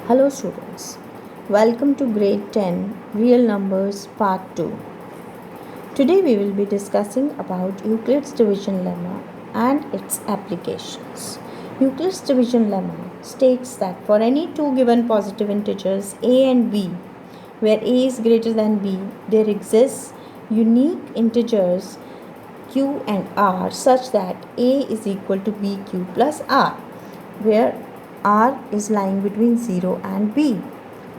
Hello students, welcome to grade 10 Real Numbers Part 2. Today we will be discussing about Euclid's division lemma and its applications. Euclid's division lemma states that for any two given positive integers a and b, where a is greater than b, there exists unique integers q and r such that a is equal to bq plus r, where r is lying between 0 and b.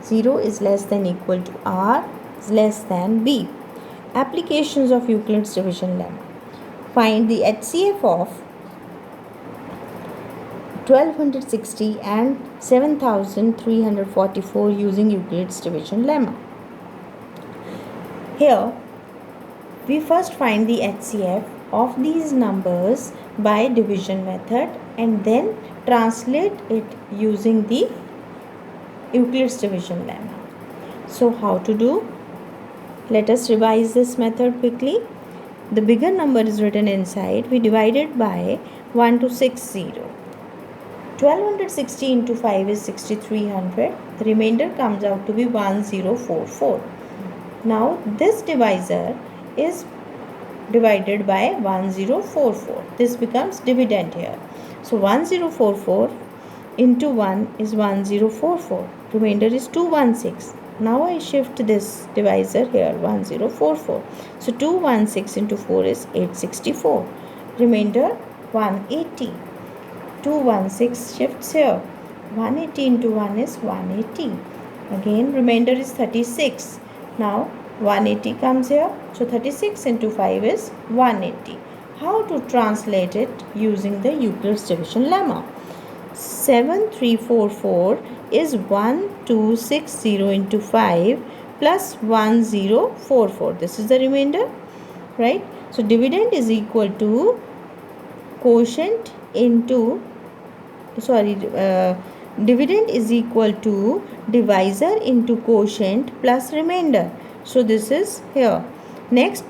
0 is less than equal to r is less than b. Applications of Euclid's division lemma. Find the HCF of 1260 and 7344 using Euclid's division lemma. Here we first find the HCF of these numbers by division method and then translate it using the Euclid's division lemma. So how to do? Let us revise this method quickly. The bigger number is written inside. We divide it by 1260. 1260 into 5 is 6300. The remainder comes out to be 1044. Now this divisor is divided by 1044. This becomes dividend here. So 1044 into 1 is 1044. Remainder is 216. Now I shift this divisor here, 1044. So 216 into 4 is 864. Remainder 180. 216 shifts here. 180 into 1 is 180. Again remainder is 36. Now 180 comes here. So 36 into 5 is 180. How to translate it using the Euclid's division lemma? 7344 is 1260 into 5 plus 1044. This is the remainder, right? So dividend is equal to quotient into dividend is equal to divisor into quotient plus remainder. So this is here. Next,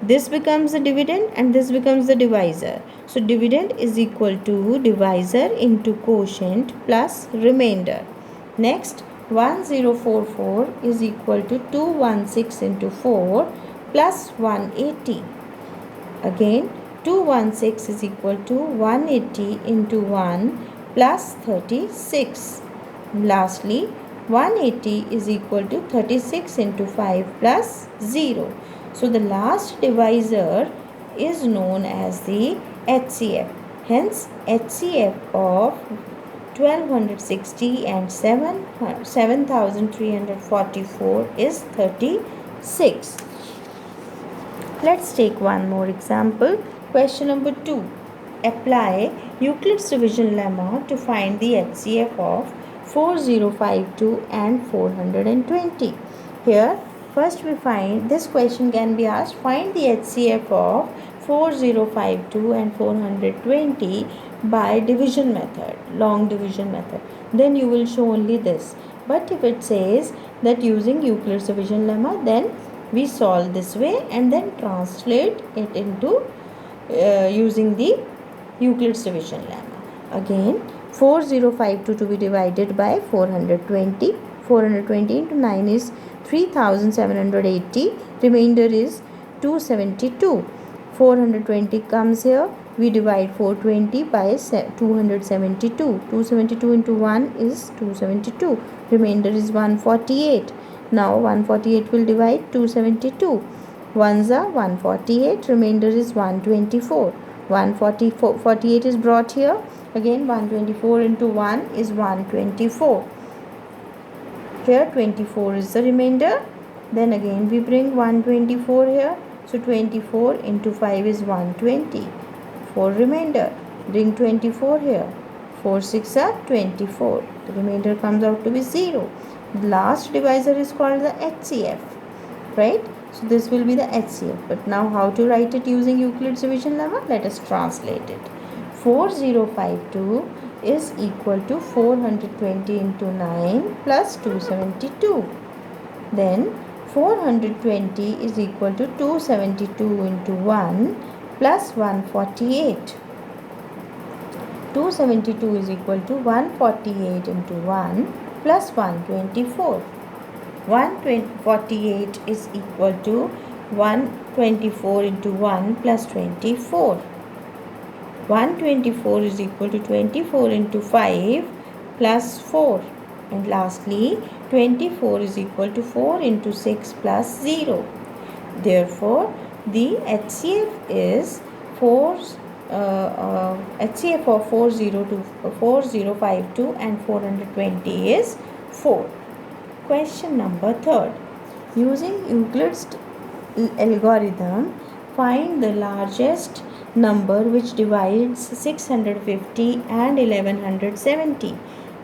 this becomes the dividend and this becomes the divisor. So dividend is equal to divisor into quotient plus remainder. Next, 1044 is equal to 216 into 4 plus 180. Again 216 is equal to 180 into 1 plus 36. Lastly, 180 is equal to 36 into 5 plus 0. So the last divisor is known as the HCF. Hence, HCF of 1260 and 7344 is 36. Let's take one more example. Question number 2. Apply Euclid's division lemma to find the HCF of 4052 and 420. Here, first we find, this question can be asked, find the HCF of 4052 and 420 by division method, long division method. Then you will show only this. But if it says that using Euclid's division lemma, then we solve this way and then translate it into using the Euclid's division lemma. Again, 4052 to be divided by 420. 420 into 9 is 3780. Remainder is 272. 420 comes here. We divide 420 by 272. 272 into 1 is 272. Remainder is 148. Now 148 will divide 272. Ones are 148. Remainder is 124. 148 is brought here. Again 124 into 1 is 124. Here 24 is the remainder. Then again we bring 124 here. So 24 into 5 is 120. 4 remainder. Bring 24 here. 4 6 are 24. The remainder comes out to be 0. The last divisor is called the HCF. Right? So this will be the HCF. But now how to write it using Euclid's division lemma? Let us translate it. 4052 is equal to 420 into 9 plus 272. Then 420 is equal to 272 into 1 plus 148. 272 is equal to 148 into 1 plus 124. 148 is equal to 124 into 1 plus 24. 124 is equal to 24 into 5 plus 4. And lastly, 24 is equal to 4 into 6 plus 0. Therefore, the HCF is HCF of 4052 and 420 is 4. Question number 3. Using Euclid's algorithm, find the largest number which divides 650 and 1170.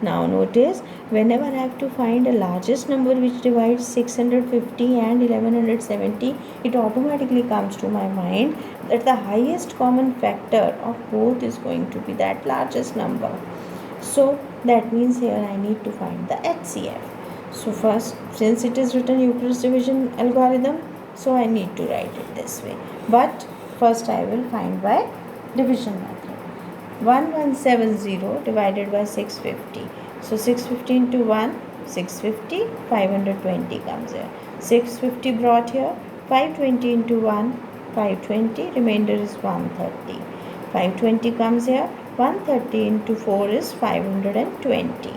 Now notice, whenever I have to find a largest number which divides 650 and 1170, it automatically comes to my mind that the highest common factor of both is going to be that largest number. So that means here I need to find the HCF. So first, since it is written Euclid's division algorithm, so I need to write it this way. But first I will find by division method. 1170 divided by 650. So 650 into 1, 650, 520 comes here. 650 brought here, 520 into 1, 520, remainder is 130. 520 comes here, 130 into 4 is 520.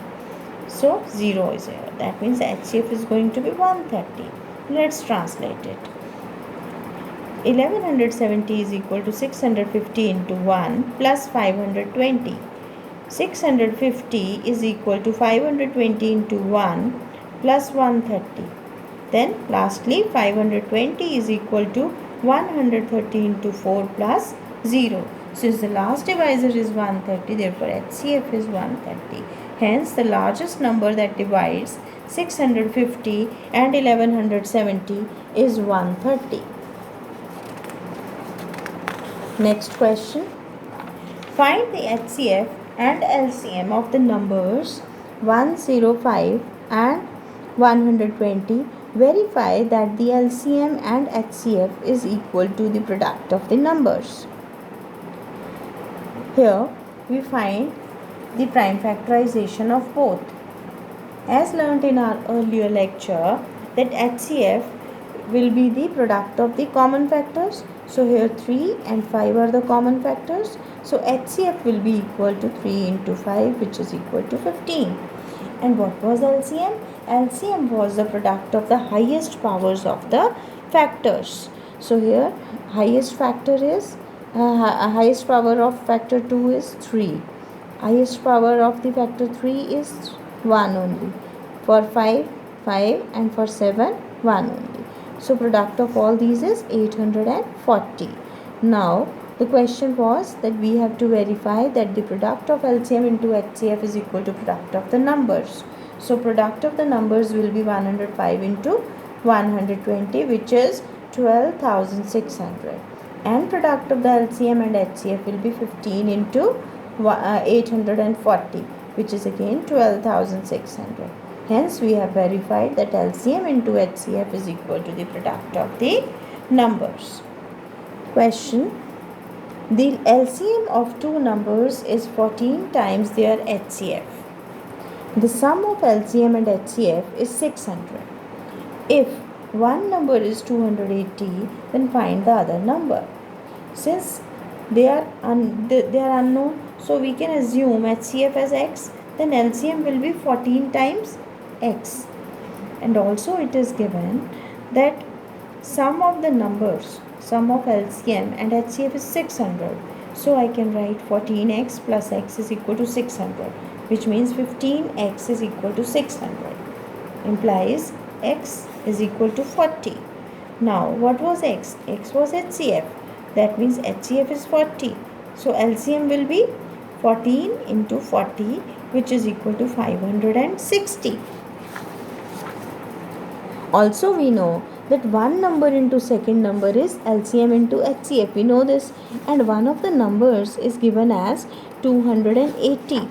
So 0 is here. That means HCF is going to be 130. Let's translate it. 1170 is equal to 650 into 1 plus 520. 650 is equal to 520 into 1 plus 130. Then lastly 520 is equal to 130 into 4 plus 0. Since the last divisor is 130, therefore HCF is 130. Hence the largest number that divides 650 and 1170 is 130. Next question. Find the HCF and LCM of the numbers 105 and 120. Verify that the LCM and HCF is equal to the product of the numbers. Here we find the prime factorization of both. As learnt in our earlier lecture, that HCF will be the product of the common factors. So here 3 and 5 are the common factors. So HCF will be equal to 3 into 5, which is equal to 15. And what was LCM? LCM was the product of the highest powers of the factors. So here highest factor is highest power of factor 2 is 3. Highest power of the factor 3 is 1 only. For 5, 5, and for 7, 1 only. So product of all these is 840. Now the question was that we have to verify that the product of LCM into HCF is equal to product of the numbers. So product of the numbers will be 105 into 120, which is 12,600. And product of the LCM and HCF will be 15 into 840, which is again 12,600. Hence we have verified that LCM into HCF is equal to the product of the numbers. Question. The LCM of two numbers is 14 times their HCF. The sum of LCM and HCF is 600. If one number is 280, then find the other number. Since they are unknown, so we can assume HCF as x, then LCM will be 14 times x. And also it is given that sum of the numbers, sum of LCM and HCF is 600. So I can write 14x plus x is equal to 600, which means 15x is equal to 600. Implies x is equal to 40. Now what was x? X was HCF. That means HCF is 40. So LCM will be 14 into 40, which is equal to 560. Also we know that one number into second number is LCM into HCF. We know this, and one of the numbers is given as 280.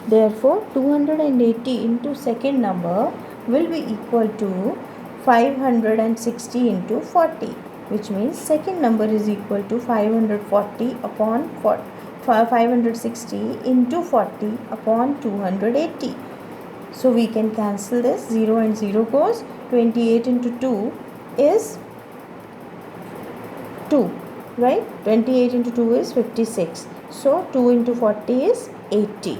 Therefore 280 into second number will be equal to 560 into 40, which means second number is equal to 540 upon 560 into 40 upon 280. So we can cancel this. 0 and 0 goes. 28 into 2 is 2, right? 28 into 2 is 56. So 2 into 40 is 80.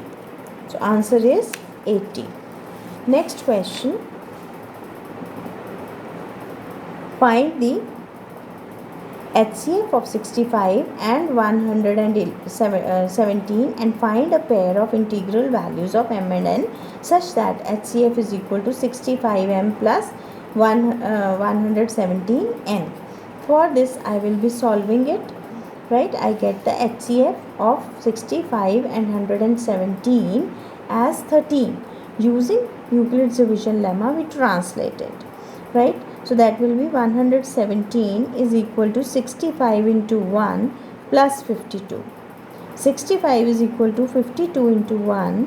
So answer is 80. Next question. Find the HCF of 65 and 117 and find a pair of integral values of m and n such that HCF is equal to 65m plus 117n. For this I will be solving it, right? I get the HCF of 65 and 117 as 13. Using Euclid's division lemma we translate it, right? So that will be 117 is equal to 65 into 1 plus 52. 65 is equal to 52 into 1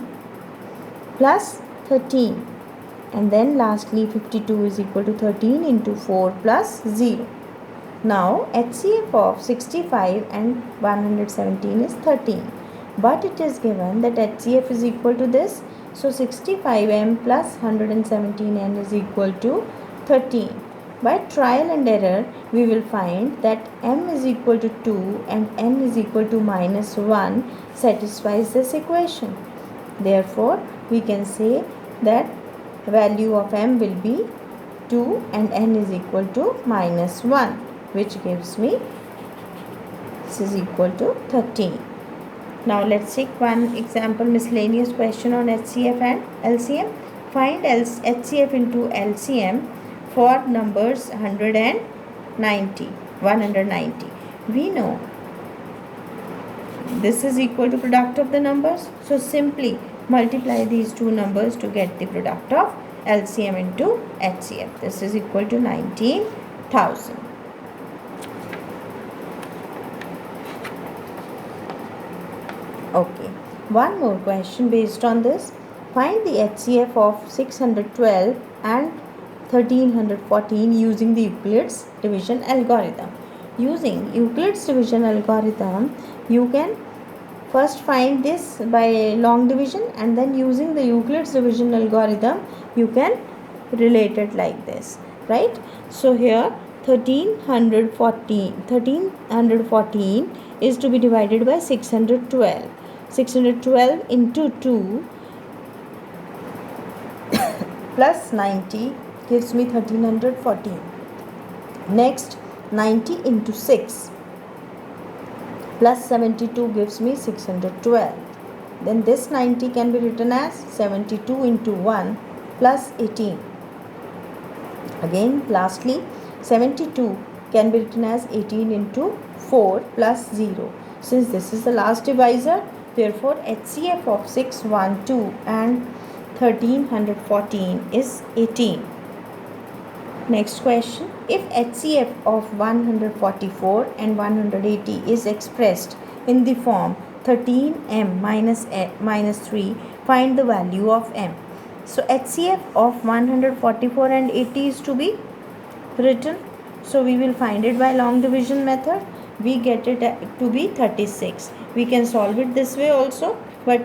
plus 13. And then lastly 52 is equal to 13 into 4 plus 0. Now HCF of 65 and 117 is 13. But it is given that HCF is equal to this. So 65m plus 117n is equal to 13. By trial and error, we will find that m is equal to 2 and n is equal to minus 1 satisfies this equation. Therefore, we can say that value of m will be 2 and n is equal to minus 1, which gives me this is equal to 13. Now let's take one example miscellaneous question on HCF and LCM. Find HCF into LCM for numbers 190. We know this is equal to product of the numbers. So simply multiply these two numbers to get the product of LCM into HCF. This is equal to 19,000. Okay, one more question based on this. Find the HCF of 612 and 1314 using the Euclid's division algorithm. Using Euclid's division algorithm, you can first find this by long division, and then using the Euclid's division algorithm, you can relate it like this, right? So here 1314 is to be divided by 612. 612 into 2 plus 90 gives me 1314. Next, 90 into 6 plus 72 gives me 612. Then this 90 can be written as 72 into 1 plus 18. Again, lastly, 72 can be written as 18 into 4 plus 0. Since this is the last divisor, therefore HCF of 612 and 1314 is 18. Next question. If HCF of 144 and 180 is expressed in the form 13m minus 3, find the value of m. So HCF of 144 and 80 is to be written. So we will find it by long division method. We get it to be 36. We can solve it this way also, but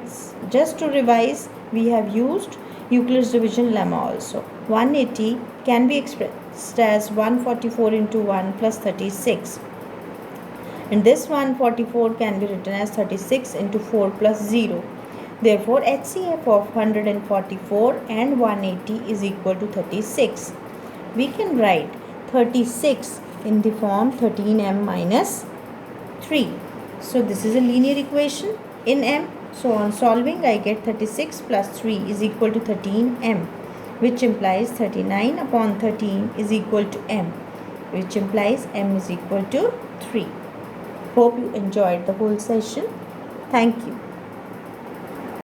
just to revise, we have used Euclid's division lemma also. 180 can be expressed as 144 into 1 plus 36. And this 144 can be written as 36 into 4 plus 0. Therefore, HCF of 144 and 180 is equal to 36. We can write 36 in the form 13m minus 3. So this is a linear equation in m. So on solving, I get 36 plus 3 is equal to 13m, which implies 39 upon 13 is equal to m, which implies m is equal to 3. Hope you enjoyed the whole session. Thank you.